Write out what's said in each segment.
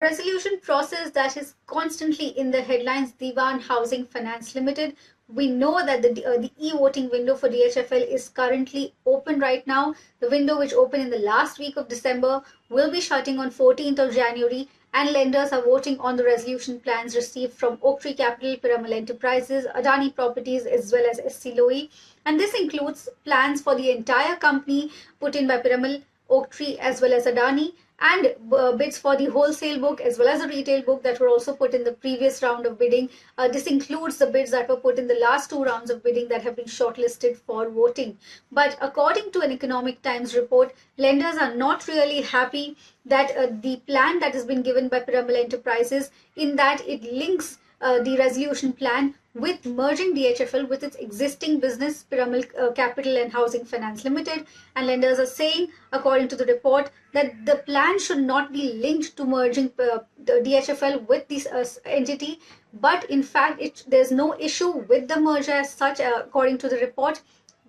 Resolution process that is constantly in the headlines, Dewan Housing Finance Limited. We know that the e-voting window for DHFL is currently open right now. The window which opened in the last week of December will be shutting on 14th of January, and lenders are voting on the resolution plans received from Oaktree Capital, Piramal Enterprises, Adani Properties as well as SC Lowy. And this includes plans for the entire company put in by Piramal, Oaktree as well as Adani, and bids for the wholesale book as well as the retail book that were also put in the previous round of bidding. This includes the bids that were put in the last two rounds of bidding that have been shortlisted for voting. But according to an Economic Times report, lenders are not really happy that the plan that has been given by Piramal Enterprises, in that it links the resolution plan with merging DHFL with its existing business, Piramal Capital and Housing Finance Limited. And lenders are saying, according to the report, that the plan should not be linked to merging the DHFL with this entity. But in fact, there's no issue with the merger as such, according to the report.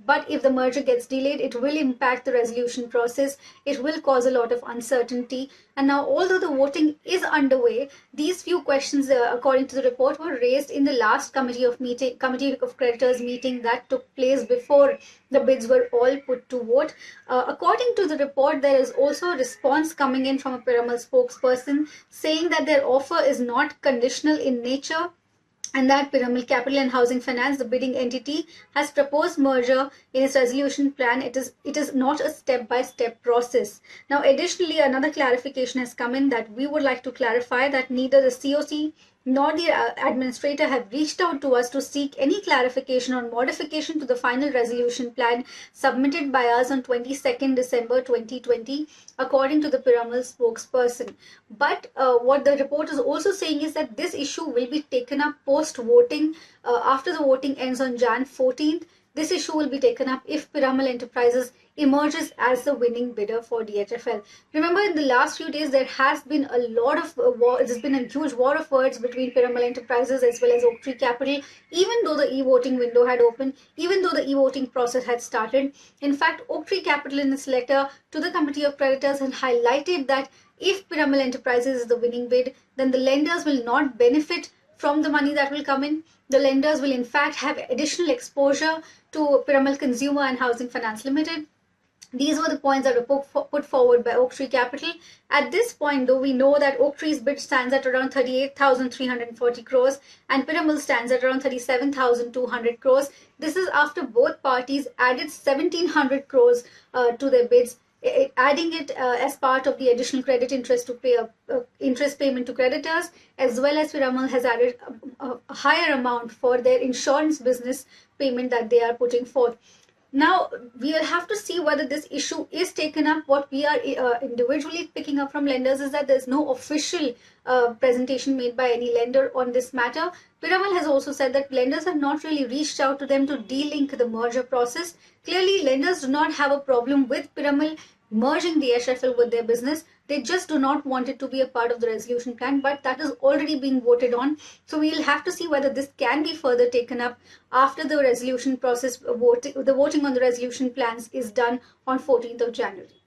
But if the merger gets delayed, it will impact the resolution process. It will cause a lot of uncertainty. And now, although the voting is underway, these few questions, according to the report, were raised in the last committee of creditors meeting that took place before the bids were all put to vote. According to the report, there is also a response coming in from a Piramal spokesperson saying that their offer is not conditional in nature, and that Piramal Capital and Housing Finance, the bidding entity, has proposed merger in its resolution plan. It is not a step-by-step process. Now, additionally, another clarification has come in that we would like to clarify that neither the COC nor the administrator have reached out to us to seek any clarification or modification to the final resolution plan submitted by us on 22nd December 2020, according to the Piramal spokesperson. But what the report is also saying is that this issue will be taken up post-voting. After the voting ends on Jan 14th, this issue will be taken up if Piramal Enterprises emerges as the winning bidder for DHFL. Remember, in the last few days, there has been a lot of there's been a huge war of words between Piramal Enterprises as well as Oaktree Capital, even though the e-voting window had opened, even though the e-voting process had started. In fact, Oaktree Capital, in its letter to the Committee of Creditors, had highlighted that if Piramal Enterprises is the winning bid, then the lenders will not benefit from the money that will come in. The lenders will in fact have additional exposure to Piramal Consumer and Housing Finance Limited. These were the points that were put forward by Oaktree Capital. At this point, though, we know that Oaktree's bid stands at around 38,340 crores and Piramal stands at around 37,200 crores. This is after both parties added 1,700 crores to their bids, adding it as part of the additional credit interest to pay interest payment to creditors, as well as Piramal has added a higher amount for their insurance business payment that they are putting forth. Now, we will have to see whether this issue is taken up. What we are individually picking up from lenders is that there's no official presentation made by any lender on this matter. Piramal has also said that lenders have not really reached out to them to delink the merger process. Clearly, lenders do not have a problem with Piramal merging the DHFL with their business. They just do not want it to be a part of the resolution plan, but that is already being voted on. So we'll have to see whether this can be further taken up after the resolution process, the voting on the resolution plans is done on 14th of January.